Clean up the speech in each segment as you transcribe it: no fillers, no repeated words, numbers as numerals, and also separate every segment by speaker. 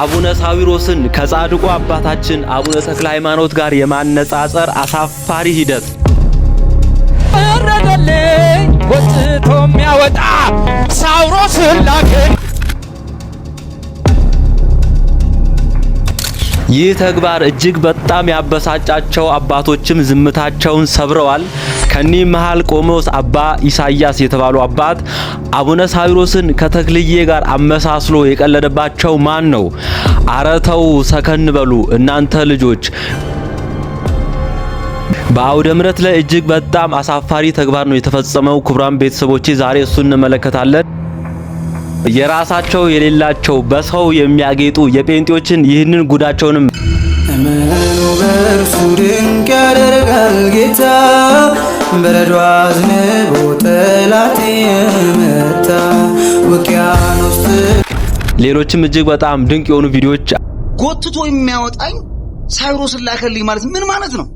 Speaker 1: አቡነ ሳዊሮስን ከጻድቁ አባታችን አቡነ ተክለ ሃይማኖት ጋር የማነጻጸር አሳፋሪ ሂደት
Speaker 2: እረደልኝ ወጥቶ የሚያወጣ ሳዊሮስን ላከኝ።
Speaker 1: ይህ ተግባር እጅግ በጣም ያበሳጫቸው አባቶችም ዝምታቸውን ሰብረዋል። ከኒህ መሃል ቆሞስ አባ ኢሳያስ የተባሉ አባት አቡነ ሳዊሮስን ከተክልዬ ጋር አመሳስሎ የቀለደባቸው ማን ነው? አረተው ሰከን በሉ እናንተ ልጆች። በአውደ ምሕረት ላይ እጅግ በጣም አሳፋሪ ተግባር ነው የተፈጸመው። ክቡራን ቤተሰቦቼ ዛሬ እሱን እንመለከታለን። የራሳቸው የሌላቸው በሰው የሚያጌጡ የጴንጤዎችን ይህንን ጉዳቸውንም
Speaker 3: እመኑ በእርሱ ድንቅ ያደርጋል ጌታ በረዶ አዝንቦ ጠላት የመታ ውቅያኖስ
Speaker 1: ሌሎችም እጅግ በጣም ድንቅ የሆኑ ቪዲዮዎች
Speaker 4: ጎትቶ የሚያወጣኝ ሳዊሮስን ላከልኝ ማለት ምን ማለት ነው?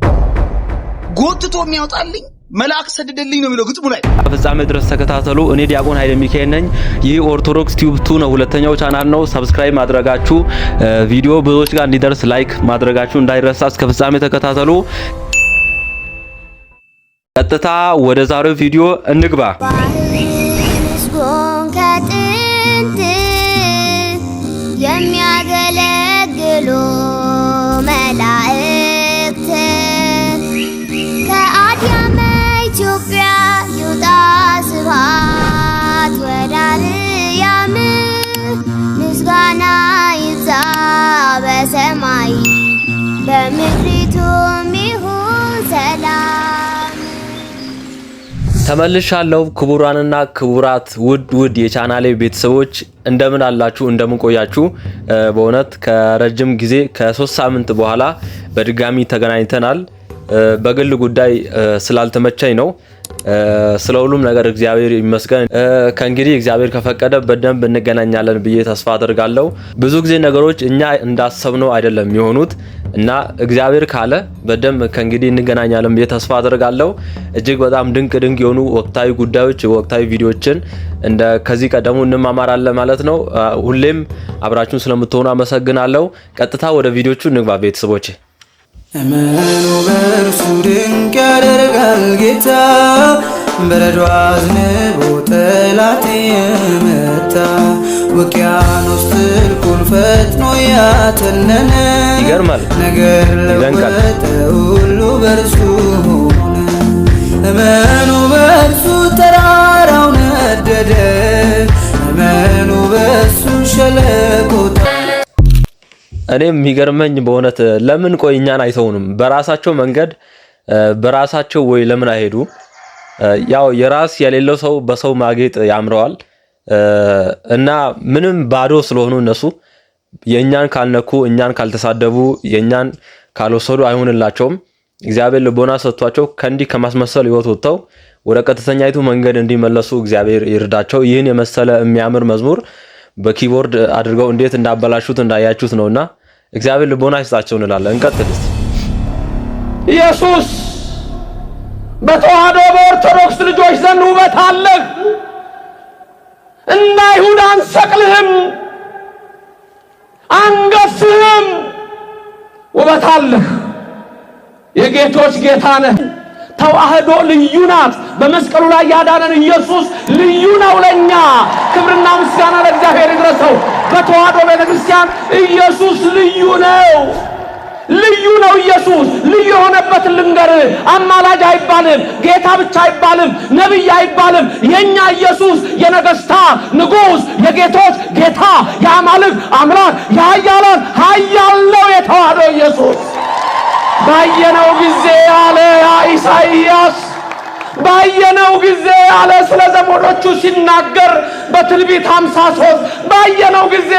Speaker 4: ጎትቶ የሚያወጣልኝ መልአክ ሰደደልኝ ነው የሚለው ግጥሙ ላይ።
Speaker 1: ፍጻሜ ድረስ ተከታተሉ። እኔ ዲያቆን ኃይለ ሚካኤል ነኝ። ይህ ኦርቶዶክስ ቲዩብ 2 ነው፣ ሁለተኛው ቻናል ነው። ሰብስክራይብ ማድረጋችሁ ቪዲዮ ብዙዎች ጋር እንዲደርስ ላይክ ማድረጋችሁ እንዳይረሳ። እስከ ፍጻሜ ተከታተሉ። ቀጥታ ወደ ዛሬው ቪዲዮ እንግባ።
Speaker 5: የሚያገለግሉ መላእክት ከአድያመ ኢትዮጵያ ይውጣ ስብሐት ወደ አርያም ምስጋና ይብዛ በሰማይ በምድሪቱም ይሁን ሰላም።
Speaker 1: ተመልሻለሁ። ክቡራንና ክቡራት ውድ የቻናሌ ቤተሰቦች እንደምን አላችሁ? እንደምን ቆያችሁ? በእውነት ከረጅም ጊዜ ከ3 ሳምንት በኋላ በድጋሚ ተገናኝተናል። በግል ጉዳይ ስላልተመቸኝ ነው። ስለ ሁሉም ነገር እግዚአብሔር ይመስገን። ከእንግዲህ እግዚአብሔር ከፈቀደ በደንብ እንገናኛለን ብዬ ተስፋ አደርጋለሁ። ብዙ ጊዜ ነገሮች እኛ እንዳሰብነው አይደለም የሆኑት እና እግዚአብሔር ካለ በደንብ ከእንግዲህ እንገናኛለን ብዬ ተስፋ አደርጋለሁ። እጅግ በጣም ድንቅ የሆኑ ወቅታዊ ጉዳዮች፣ ወቅታዊ ቪዲዮችን እንደ ከዚህ ቀደሙ እንማማራለን ማለት ነው። ሁሌም አብራችሁን ስለምትሆኑ አመሰግናለሁ። ቀጥታ ወደ ቪዲዮቹ እንግባ ቤተሰቦቼ።
Speaker 3: እመኑ በእርሱ ድንቅ ያደርጋል ጌታ በረዶ አዝንቦ ጠላት የመታ ውቅያኖስ ጥልቁን ፈጥኖ ያተነነ
Speaker 1: ይገርማል
Speaker 3: ነገር ለወጠ ሁሉ በእርሱ ሆነ። እመኑ በእርሱ ተራራው ነደደ እመኑ በእርሱ ሸለቆ
Speaker 1: እኔ የሚገርመኝ በእውነት ለምን ቆይ እኛን አይተውንም? በራሳቸው መንገድ በራሳቸው ወይ ለምን አይሄዱ? ያው የራስ የሌለው ሰው በሰው ማጌጥ ያምረዋል እና ምንም ባዶ ስለሆኑ እነሱ የኛን ካልነኩ እኛን ካልተሳደቡ የኛን ካልወሰዱ አይሆንላቸውም። እግዚአብሔር ልቦና ሰጥቷቸው ከእንዲህ ከማስመሰል ህይወት ወጥተው ወደ ቀጥተኛይቱ መንገድ እንዲመለሱ እግዚአብሔር ይርዳቸው። ይህን የመሰለ የሚያምር መዝሙር በኪቦርድ አድርገው እንዴት እንዳበላሹት እንዳያችሁት ነውና እግዚአብሔር ልቦና ይስጣቸው እንላለን። እንቀጥል።
Speaker 2: ኢየሱስ በተዋህዶ በኦርቶዶክስ ልጆች ዘንድ ውበት አለህ። እንደ አይሁድ አንሰቅልህም፣ አንገፍህም። ውበት አለህ። የጌቶች ጌታ ነህ። ተዋህዶ ልዩ ናት። በመስቀሉ ላይ ያዳነን ኢየሱስ ልዩ ነው ለኛ። ክብርና ምስጋና ለእግዚአብሔር ይድረሰው። በተዋህዶ ቤተክርስቲያን ኢየሱስ ልዩ ነው። ልዩ ነው ኢየሱስ። ልዩ የሆነበትን ልንገርህ። አማላጅ አይባልም፣ ጌታ ብቻ አይባልም፣ ነብይ አይባልም። የኛ ኢየሱስ የነገስታት ንጉስ፣ የጌቶች ጌታ፣ የአማልክት አምላክ፣ የኃያላን ኃያል ነው የተዋህዶ ኢየሱስ። ባየነው ጊዜ አለ ኢሳይያስ፣ ባየነው ጊዜ አለ ስለ ዘመዶቹ ሲናገር በትንቢት 53 ባየነው ጊዜ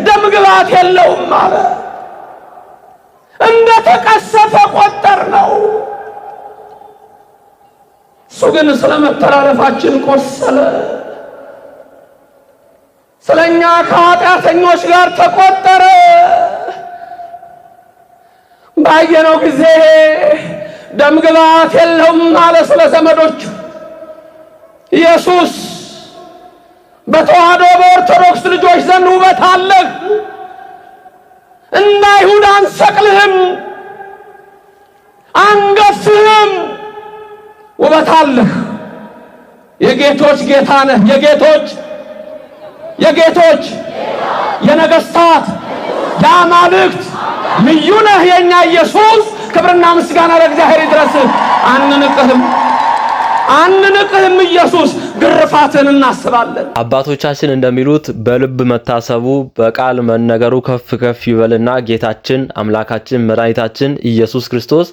Speaker 2: ደምግባት የለውም አለ። እንደ ተቀሰፈ ቆጠር ነው። እሱ ግን ስለ መተላለፋችን ቆሰለ፣ ስለኛ ከኃጢአተኞች ጋር ተቆጠረ። ባየነው ጊዜ ደምግባት የለውም አለ ስለ ዘመዶቹ። ኢየሱስ በተዋህዶ በኦርቶዶክስ ልጆች ዘንድ ውበት አለህ። አንሰቅልህም፣ አንገፍህም። ውበት አለህ። የጌቶች ጌታ ነህ። የጌቶች የነገስታት የአማልክት ልዩ ነህ የኛ ኢየሱስ። ክብርና ምስጋና ለእግዚአብሔር ይድረስ። አንንቅህም ኢየሱስ፣ ግርፋትን እናስባለን።
Speaker 1: አባቶቻችን እንደሚሉት በልብ መታሰቡ በቃል መነገሩ ከፍ ከፍ ይበልና ጌታችን አምላካችን መድኃኒታችን ኢየሱስ ክርስቶስ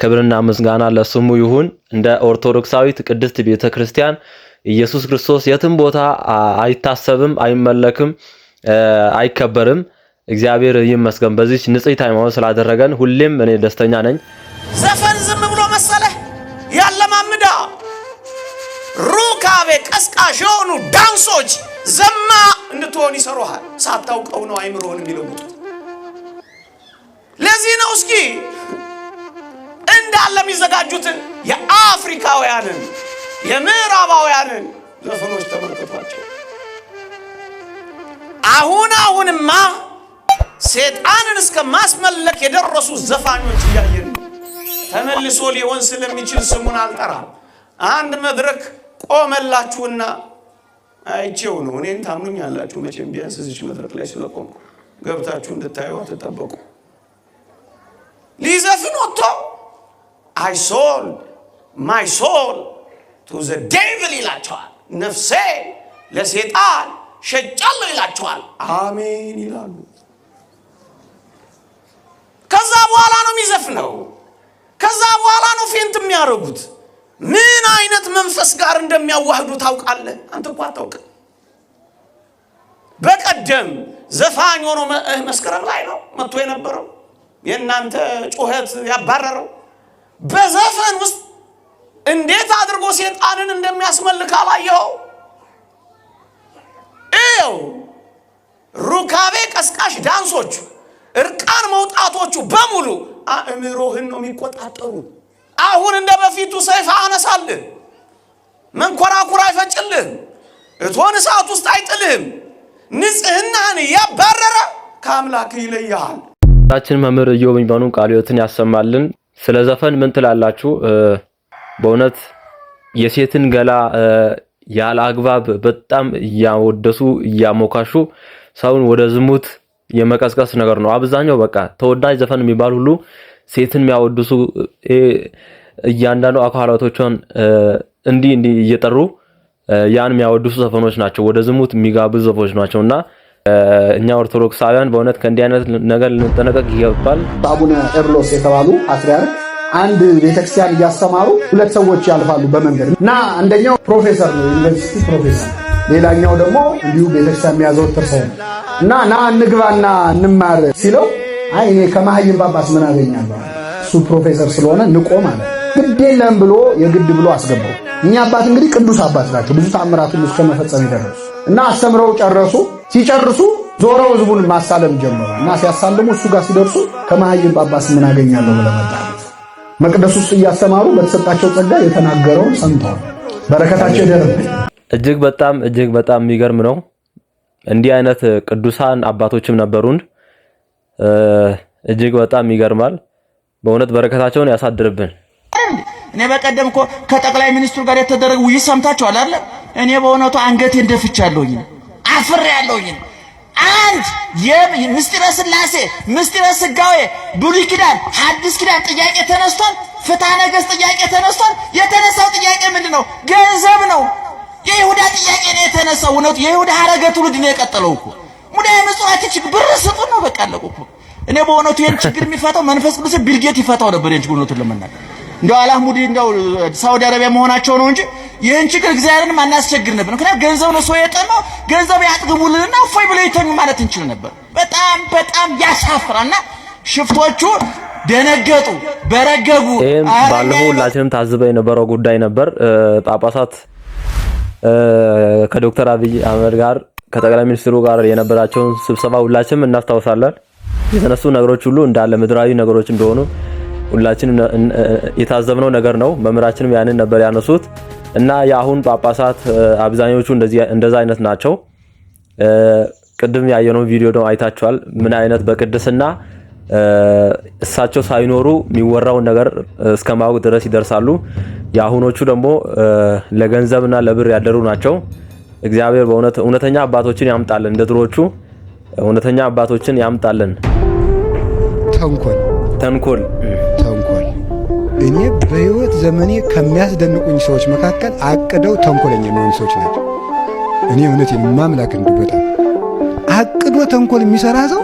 Speaker 1: ክብርና ምስጋና ለስሙ ይሁን። እንደ ኦርቶዶክሳዊት ቅድስት ቤተክርስቲያን ኢየሱስ ክርስቶስ የትም ቦታ አይታሰብም፣ አይመለክም፣ አይከበርም። እግዚአብሔር ይመስገን በዚህ ንጽሕት ሃይማኖት ስላደረገን ሁሌም እኔ ደስተኛ ነኝ።
Speaker 6: ዘፈን ዝም ብሎ መሰለህ ያለማምዳ ሩካቤ ቀስቃሽ የሆኑ ዳንሶች ዘማ እንድትሆን ይሰሩሃል። ሳታውቀው ነው አይምሮህን የሚለውጡት። ለዚህ ነው እስኪ እንዳለ የሚዘጋጁትን የአፍሪካውያንን የምዕራባውያንን ዘፈኖች ተመልከቷቸው። አሁንማ ሰይጣንን እስከ ማስመለክ የደረሱ ዘፋኞች እያየን ተመልሶ ሊሆን ስለሚችል ስሙን አልጠራም። አንድ መድረክ ቆመላችሁና አይቼው ነው። እኔን ታምኑኛላችሁ መቼም ቢያንስ እዚህ መድረክ ላይ ስለቆምኩ ገብታችሁ እንድታዩ ተጠበቁ። ሊዘፍን ወጥቶ I sold my soul to the devil ይላቸዋል። ነፍሴ ለሰይጣን ሸጫለሁ ይላቸዋል። አሜን ይላሉ። ከዛ በኋላ ነው የሚዘፍነው። ከዛ በኋላ ነው ፌንት የሚያደርጉት። ምን አይነት መንፈስ ጋር እንደሚያዋህዱ ታውቃለህ? አንተ እኮ አታውቅም። በቀደም ዘፋኝ ሆኖ መስከረም ላይ ነው መጥቶ የነበረው የእናንተ ጩኸት ያባረረው። በዘፈን ውስጥ እንዴት አድርጎ ሰይጣንን እንደሚያስመልክ አላየኸው? እየው ሩካቤ ቀስቃሽ ዳንሶቹ፣ እርቃን መውጣቶቹ በሙሉ አእምሮህን ነው የሚቆጣጠሩ። አሁን እንደ በፊቱ ሰይፍ አነሳልህ፣ መንኮራኩር አይፈጭልህም፣ እቶን እሳት ውስጥ አይጥልህም። ንጽህናህን ያባረረ ከአምላክ ይለያል።
Speaker 1: ታችን መምህር ኢዮብ የሚባሉ ቃለ ሕይወትን ያሰማልን። ስለ ዘፈን ምን ትላላችሁ? በእውነት የሴትን ገላ ያለ አግባብ በጣም እያወደሱ እያሞካሹ ሰውን ወደ ዝሙት የመቀስቀስ ነገር ነው። አብዛኛው በቃ ተወዳጅ ዘፈን የሚባል ሁሉ ሴትን የሚያወድሱ እያንዳንዱ አካላቶቿን እንዲህ እየጠሩ ያን የሚያወድሱ ዘፈኖች ናቸው። ወደ ዝሙት የሚጋብዙ ዘፈኖች ናቸውና እኛ ኦርቶዶክሳውያን በእውነት ከእንዲህ አይነት ነገር ልንጠነቀቅ ይገባል።
Speaker 7: አቡነ ኤርሎስ የተባሉ ፓትርያርክ አንድ ቤተክርስቲያን እያስተማሩ ሁለት ሰዎች ያልፋሉ በመንገድ እና አንደኛው ፕሮፌሰር ነው፣ ዩኒቨርሲቲ ፕሮፌሰር፣ ሌላኛው ደግሞ እንዲሁ ቤተክርስቲያን የሚያዘወትር ሰው ነው እና ና እንግባና እንማር ሲለው አይ እኔ ከመሀይም ጳጳስ ምን አገኛለሁ እሱ ፕሮፌሰር ስለሆነ ንቆ ማለት ግድ የለም ብሎ የግድ ብሎ አስገባው። እኛ አባት እንግዲህ ቅዱስ አባት ናቸው፣ ብዙ ተአምራት ሁሉ እስከመፈጸም የደረሱ እና አስተምረው ጨረሱ። ሲጨርሱ ዞረው ህዝቡን ማሳለም ጀመሩ እና ሲያሳልሙ እሱ ጋር ሲደርሱ ከመሀይም ጳጳስ ምን አገኛለሁ ብለው መጣ። መቅደስ ውስጥ እያስተማሩ በተሰጣቸው ጸጋ የተናገረውን ሰምተዋል። በረከታቸው ይደርብን። እጅግ በጣም የሚገርም ነው። እንዲህ አይነት ቅዱሳን አባቶችም ነበሩን። እጅግ በጣም ይገርማል። በእውነት በረከታቸውን ያሳድርብን።
Speaker 8: እኔ በቀደም እኮ ከጠቅላይ ሚኒስትሩ ጋር የተደረገ ውይይት ሰምታችኋል አይደል? እኔ በእውነቱ አንገቴን ደፍቻለሁኝ፣ አፍሬያለሁኝ። አንድ የምስጢረ ሥላሴ ምስጢረ ሥጋዌ ብሉይ ኪዳን ሐዲስ ኪዳን ጥያቄ ተነስቷል። ፍትሐ ነገሥት ጥያቄ ተነስቷል። የተነሳው ጥያቄ ምንድነው? ገንዘብ ነው። የይሁዳ ጥያቄ ነው የተነሳው። እውነቱ የይሁዳ ሐረገ ትውልድ ነው የቀጠለው እኮ ሙዳየ ምጽዋት ችግር ብር ስጡ ነው በቃ አለቁ እኮ። እኔ በእውነቱ ይሄን ችግር የሚፈታው መንፈስ ቅዱስ ቢልጌት ይፈታው ነበር። ይሄን ችግር እውነቱን ለመናገር እንደው አላህሙዲ እንደው ሳውዲ አረቢያ መሆናቸው ነው እንጂ ይሄን ችግር እግዚአብሔርን አናስቸግር ነበር። ምክንያቱም ገንዘብ ነው ሰው የጠማው፣ ገንዘብ ያጥግቡልና እፎይ ብለው ይተኙ ማለት እንችል ነበር። በጣም ያሳፍራልና ሽፍቶቹ ደነገጡ፣ በረገጉ።
Speaker 1: ባለፈው ሁላችንም ታዝበው የነበረው ጉዳይ ነበር። ጳጳሳት ከዶክተር አብይ አህመድ ጋር ከጠቅላይ ሚኒስትሩ ጋር የነበራቸውን ስብሰባ ሁላችንም እናስታውሳለን። የተነሱ ነገሮች ሁሉ እንዳለ ምድራዊ ነገሮች እንደሆኑ ሁላችንም የታዘብነው ነገር ነው። መምህራችንም ያንን ነበር ያነሱት እና የአሁን ጳጳሳት አብዛኞቹ እንደዛ አይነት ናቸው። ቅድም ያየነው ቪዲዮ ነው አይታችኋል። ምን አይነት በቅድስና እሳቸው ሳይኖሩ የሚወራውን ነገር እስከማወቅ ድረስ ይደርሳሉ። የአሁኖቹ ደግሞ ለገንዘብና ለብር ያደሩ ናቸው። እግዚአብሔር በእውነት እውነተኛ አባቶችን ያምጣልን፣ እንደድሮቹ እውነተኛ አባቶችን ያምጣልን። ተንኮል
Speaker 9: እኔ በህይወት ዘመኔ ከሚያስደንቁኝ ሰዎች መካከል አቅደው ተንኮለኛ የሚሆኑ ሰዎች ናቸው። እኔ እውነቴን ማምላክ በጣም አቅዶ ተንኮል የሚሰራ ሰው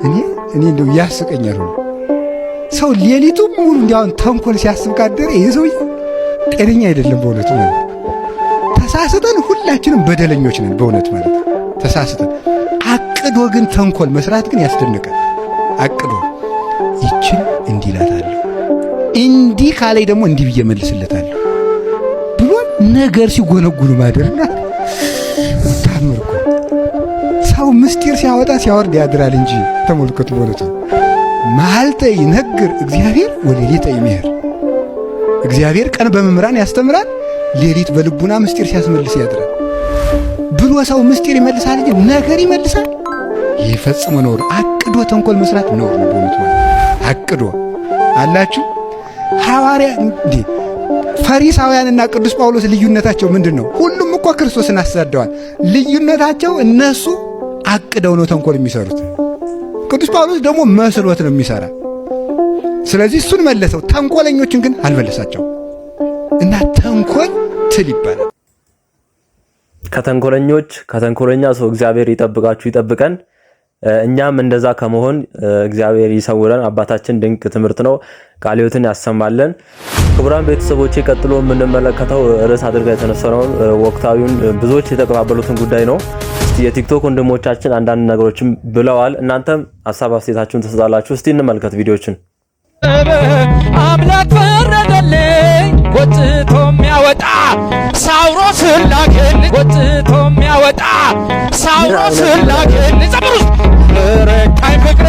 Speaker 9: እኔ እንደው ያስቀኛል። ሰው ሌሊቱ ሙሉ እንዲያውን ተንኮል ሲያስብ ካደረ ይሄ ሰው ጤነኛ አይደለም በእውነት ነው። ተሳስተን ሁላችንም በደለኞች ነን በእውነት ማለት ተሳስተን። አቅዶ ግን ተንኮል መስራት ግን ያስደንቃል። አቅዶ ይችን እንዲላታለሁ እንዲህ ካላይ ደግሞ እንዲህ ብዬ መልስለታለሁ ብሎ ነገር ሲጎነጉኑ ማደርና ታምርኩ። ሰው ምስጢር ሲያወጣ ሲያወርድ ያድራል እንጂ ተመልከቱ። በእውነቱ መዓልተ ይነግር እግዚአብሔር ወሌሊተ ይሜህር። እግዚአብሔር ቀን በመምራን ያስተምራል፣ ሌሊት በልቡና ምስጢር ሲያስመልስ ያድራል ብሎ ሰው ምስጢር ይመልሳል እንጂ ነገር ይመልሳል? ይህ ፈጽሞ ነውር። አቅዶ ተንኮል መስራት ነውር ነው በእውነቱ። አቅዶ አላችሁ ሐዋርያ እንዴ ፈሪሳውያንና ቅዱስ ጳውሎስ ልዩነታቸው ምንድነው? ሁሉም እኮ ክርስቶስን አሳደዋል። ልዩነታቸው እነሱ አቅደው ነው ተንኮል የሚሰሩት። ቅዱስ ጳውሎስ ደግሞ መስሎት ነው የሚሰራ። ስለዚህ እሱን መለሰው፣ ተንኮለኞችን ግን አልመለሳቸው እና ተንኮል ትል ይባላል።
Speaker 1: ከተንኮለኛ ሰው እግዚአብሔር ይጠብቃችሁ ይጠብቀን። እኛም እንደዛ ከመሆን እግዚአብሔር ይሰውረን። አባታችን ድንቅ ትምህርት ነው፣ ቃለ ሕይወትን ያሰማለን። ክቡራን ቤተሰቦቼ ቀጥሎ የምንመለከተው ርዕስ አድርጋ የተነሳውን ወቅታዊውን ብዙዎች የተቀባበሉትን ጉዳይ ነው። እስቲ የቲክቶክ ወንድሞቻችን አንዳንድ ነገሮችን ብለዋል። እናንተም ሀሳብ አስተያየታችሁን ትሰጣላችሁ። እስቲ እንመልከት ቪዲዮችን።
Speaker 10: አምላክ ፈረደልኝ ወጥቶ የሚያወጣ ሳውሮስ ላከን ወጥቶ የሚያወጣ ሳውሮስ ላከን ዘምሩስ በረካይ ፍቅሬ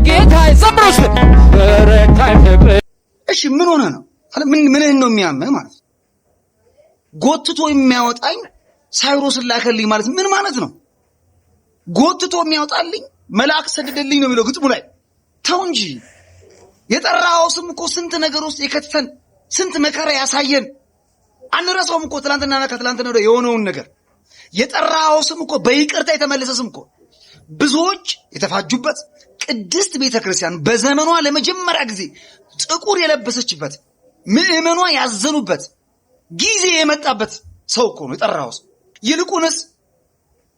Speaker 10: ጌታዬ ዘምሩስ በረካይ ፍቅሬ።
Speaker 4: እሺ ምን ሆነ ነው? ምንህን ነው የሚያመህ ማለት? ጎትቶ የሚያወጣኝ ሳይሮስ ላከልኝ ማለት ምን ማለት ነው? ጎትቶ የሚያወጣልኝ መልአክ ሰደደልኝ ነው የሚለው ግጥሙ ላይ። ተው እንጂ የጠራው ስም እኮ ስንት ነገር ውስጥ የከተተን ስንት መከራ ያሳየን አንረሳውም እኮ። ትላንትና ከትላንትና ወዲያ የሆነውን ነገር የጠራው ስም እኮ በይቅርታ የተመለሰ ስም እኮ ብዙዎች የተፋጁበት ቅድስት ቤተክርስቲያን በዘመኗ ለመጀመሪያ ጊዜ ጥቁር የለበሰችበት ምዕመኗ ያዘኑበት ጊዜ የመጣበት ሰው እኮ ነው የጠራው ሰው። ይልቁንስ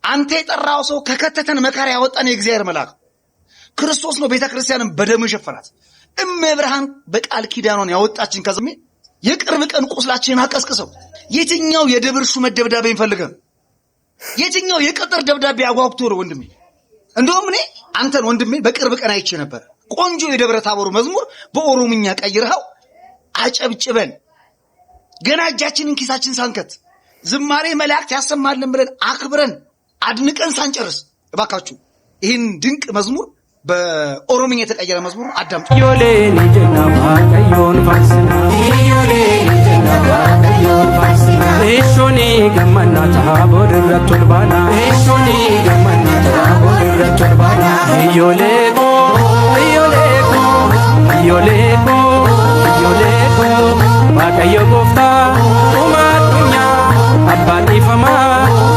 Speaker 4: አንተ የጠራው ሰው ከከተተን መከራ ያወጣን የእግዚአብሔር መልአክ ክርስቶስ ነው። ቤተክርስቲያንን በደሙ የሸፈናት እመብርሃን በቃል ኪዳኗን ያወጣችን ከዘሜ የቅርብ ቀን ቁስላችንን አቀስቅሰው የትኛው የደብር ሹመት ደብዳቤ እንፈልገን? የትኛው የቅጥር ደብዳቤ አጓጉቶ ነው ወንድሜ? እንደውም እኔ አንተን ወንድሜ በቅርብ ቀን አይቼ ነበር። ቆንጆ የደብረ ታቦር መዝሙር በኦሮምኛ ቀይረኸው አጨብጭበን ገና እጃችንን ኪሳችን ሳንከት ዝማሬ መላእክት ያሰማልን ብለን አክብረን አድንቀን ሳንጨርስ እባካችሁ ይህን ድንቅ መዝሙር በኦሮምኛ የተቀየረ መዝሙር አዳምጡ።
Speaker 10: ዮሌኒ ጀናማ ቀዮን ፋስና ዮሌኒ ጀናማ ቀዮን ፋስና እሾኒ ገመና ታቦር ረቶልባና እሾኒ ገመና ታቦር ረቶልባና ዮሌኮ ዮሌኮ ዮሌኮ ዮሌኮ ባቀዮ ጎፍታ ኡማዱኛ አባኒፈማ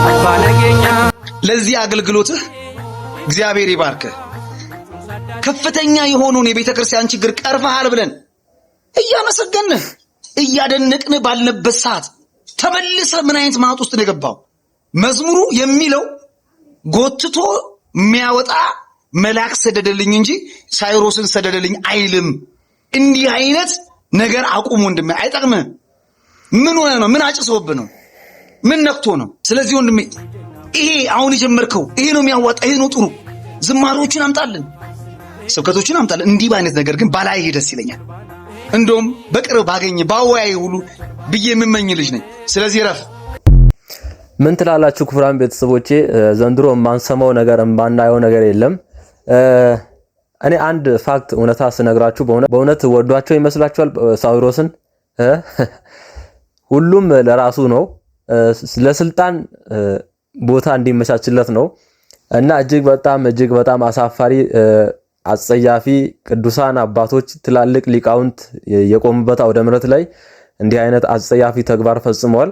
Speaker 10: አባነገኛ።
Speaker 4: ለዚህ አገልግሎትህ እግዚአብሔር ይባርክህ። ከፍተኛ የሆነውን የቤተ ክርስቲያን ችግር ቀርፈሃል ብለን እያመሰገንህ እያደነቅን ባልነበት ሰዓት ተመልሰ ምን አይነት ማጥ ውስጥ ነው የገባው? መዝሙሩ የሚለው ጎትቶ የሚያወጣ መልአክ ሰደደልኝ እንጂ ሳይሮስን ሰደደልኝ አይልም። እንዲህ አይነት ነገር አቁም ወንድሜ፣ አይጠቅምህም። ምን ሆነ ነው? ምን አጭሶብህ ነው? ምን ነክቶ ነው? ስለዚህ ወንድሜ ይሄ አሁን የጀመርከው ይሄ ነው የሚያዋጣ፣ ይሄ ነው ጥሩ። ዝማሬዎችን አምጣልን፣ ስብከቶችን አምጣልን። እንዲህ ባይነት ነገር ግን ባላይ ደስ ይለኛል። እንደውም በቅርብ ባገኘ ባወያይ ሁሉ ብዬ የምመኝ ልጅ ነኝ። ስለዚህ ረፍ።
Speaker 1: ምን ትላላችሁ ክቡራን ቤተሰቦቼ? ዘንድሮ የማንሰማው ነገር የማናየው ነገር የለም። እኔ አንድ ፋክት እውነታ ስነግራችሁ በእውነት ወዷቸው ይመስላችኋል ሳዊሮስን? ሁሉም ለራሱ ነው፣ ለስልጣን ቦታ እንዲመቻችለት ነው። እና እጅግ በጣም አሳፋሪ አጸያፊ ቅዱሳን አባቶች ትላልቅ ሊቃውንት የቆሙበት አውደ ምሕረት ላይ እንዲህ አይነት አጸያፊ ተግባር ፈጽመዋል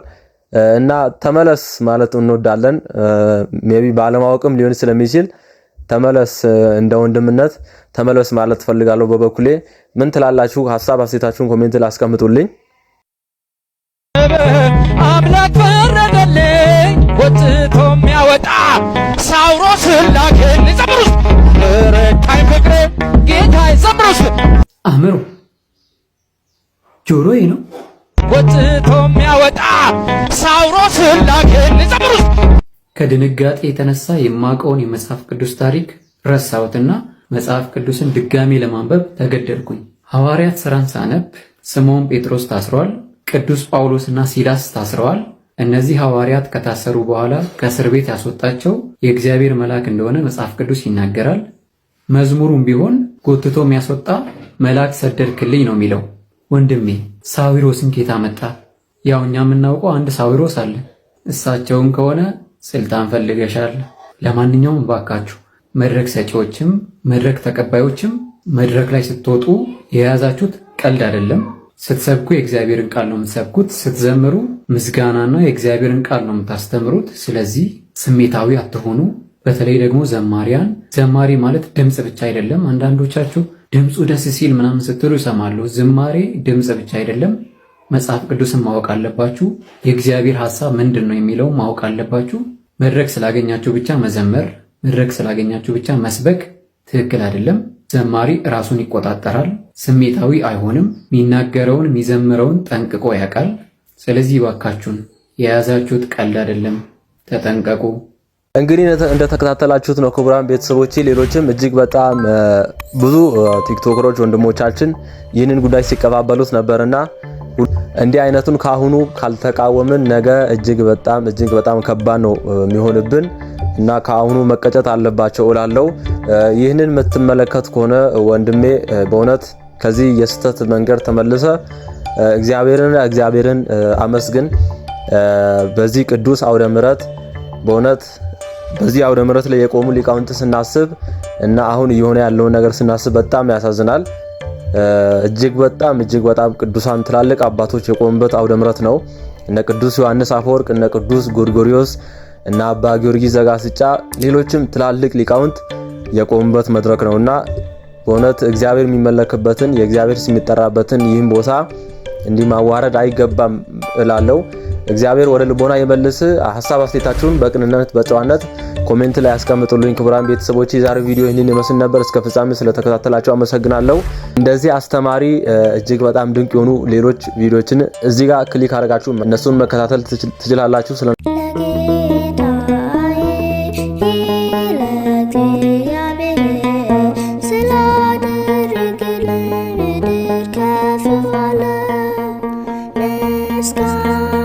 Speaker 1: እና ተመለስ ማለት እንወዳለን። ሜቢ ባለማወቅም ሊሆን ስለሚችል ተመለስ፣ እንደ ወንድምነት ተመለስ ማለት ፈልጋለሁ በበኩሌ። ምን ትላላችሁ? ሐሳብ አስተያየታችሁን ኮሜንት ላይ አስቀምጡልኝ።
Speaker 10: አምላክ ፈረደልኝ ወጥቶ የሚያወጣ ሳውሮስ ላከኝ ዘምሩስ ረካኝ ፍቅሬ ጌታዬ ዘምሩስ አእምሮ ጆሮዬ ነው ወጥቶ የሚያወጣ ሳውሮስ ላከኝ ዘምሩስ። ከድንጋጤ የተነሳ የማውቀውን የመጽሐፍ ቅዱስ ታሪክ ረሳሁትና መጽሐፍ ቅዱስን ድጋሜ ለማንበብ ተገደድኩኝ። ሐዋርያት ሥራን ሳነብ ስምዖን ጴጥሮስ ታስሯል። ቅዱስ ጳውሎስና ሲላስ ታስረዋል። እነዚህ ሐዋርያት ከታሰሩ በኋላ ከእስር ቤት ያስወጣቸው የእግዚአብሔር መልአክ እንደሆነ መጽሐፍ ቅዱስ ይናገራል። መዝሙሩም ቢሆን ጎትቶ የሚያስወጣ መልአክ ሰደድክልኝ ነው የሚለው። ወንድሜ ሳዊሮስን ኬታ መጣ? ያው እኛ የምናውቀው አንድ ሳዊሮስ አለ። እሳቸውን ከሆነ ስልጣን ፈልገሻል። ለማንኛውም ባካችሁ መድረክ ሰጪዎችም መድረክ ተቀባዮችም መድረክ ላይ ስትወጡ የያዛችሁት ቀልድ አይደለም። ስትሰብኩ የእግዚአብሔርን ቃል ነው የምትሰብኩት። ስትዘምሩ ምስጋናና የእግዚአብሔርን ቃል ነው የምታስተምሩት። ስለዚህ ስሜታዊ አትሆኑ። በተለይ ደግሞ ዘማሪያን፣ ዘማሪ ማለት ድምፅ ብቻ አይደለም። አንዳንዶቻችሁ ድምፁ ደስ ሲል ምናምን ስትሉ ይሰማሉ። ዝማሬ ድምፅ ብቻ አይደለም። መጽሐፍ ቅዱስን ማወቅ አለባችሁ። የእግዚአብሔር ሐሳብ ምንድን ነው የሚለው ማወቅ አለባችሁ። መድረክ ስላገኛችሁ ብቻ መዘመር፣ መድረክ ስላገኛችሁ ብቻ መስበክ ትክክል አይደለም። ዘማሪ ራሱን ይቆጣጠራል፣ ስሜታዊ አይሆንም። የሚናገረውን የሚዘምረውን ጠንቅቆ ያውቃል። ስለዚህ ባካችሁን የያዛችሁት ቀልድ አይደለም፣ ተጠንቀቁ።
Speaker 1: እንግዲህ እንደተከታተላችሁት ነው ክቡራን ቤተሰቦቼ። ሌሎችም እጅግ በጣም ብዙ ቲክቶከሮች ወንድሞቻችን ይህንን ጉዳይ ሲቀባበሉት ነበርና እንዲህ አይነቱን ካሁኑ ካልተቃወምን ነገ እጅግ በጣም ከባድ ነው የሚሆንብን እና ካሁኑ መቀጨት አለባቸው እላለሁ። ይህንን የምትመለከት ከሆነ ወንድሜ በእውነት ከዚህ የስተት መንገድ ተመልሰ እግዚአብሔርን አመስግን። በዚህ ቅዱስ አውደ ምሕረት በእውነት በዚህ አውደ ምሕረት ላይ የቆሙ ሊቃውንት ስናስብ እና አሁን እየሆነ ያለውን ነገር ስናስብ በጣም ያሳዝናል። እጅግ በጣም ቅዱሳን ትላልቅ አባቶች የቆሙበት አውደ ምሕረት ነው። እነ ቅዱስ ዮሐንስ አፈወርቅ፣ እነ ቅዱስ ጎርጎርዮስ እና አባ ጊዮርጊስ ዘጋስጫ ሌሎችም ትላልቅ ሊቃውንት የቆሙበት መድረክ ነውና በእውነት እግዚአብሔር የሚመለክበትን የእግዚአብሔር ስም የሚጠራበትን ይህን ቦታ እንዲህ ማዋረድ አይገባም እላለሁ። እግዚአብሔር ወደ ልቦና ይመልስ። ሐሳብ አስተያየታችሁን በቅንነት በጨዋነት ኮሜንት ላይ አስቀምጡልኝ። ክቡራን ቤተሰቦች የዛሬው ቪዲዮ ይህንን ይመስል ነበር። እስከ ፍጻሜ ስለተከታተላችሁ አመሰግናለሁ። እንደዚህ አስተማሪ እጅግ በጣም ድንቅ የሆኑ ሌሎች ቪዲዮዎችን እዚህ ጋር ክሊክ አድርጋችሁ እነሱን መከታተል ትችላላችሁ።
Speaker 5: Sky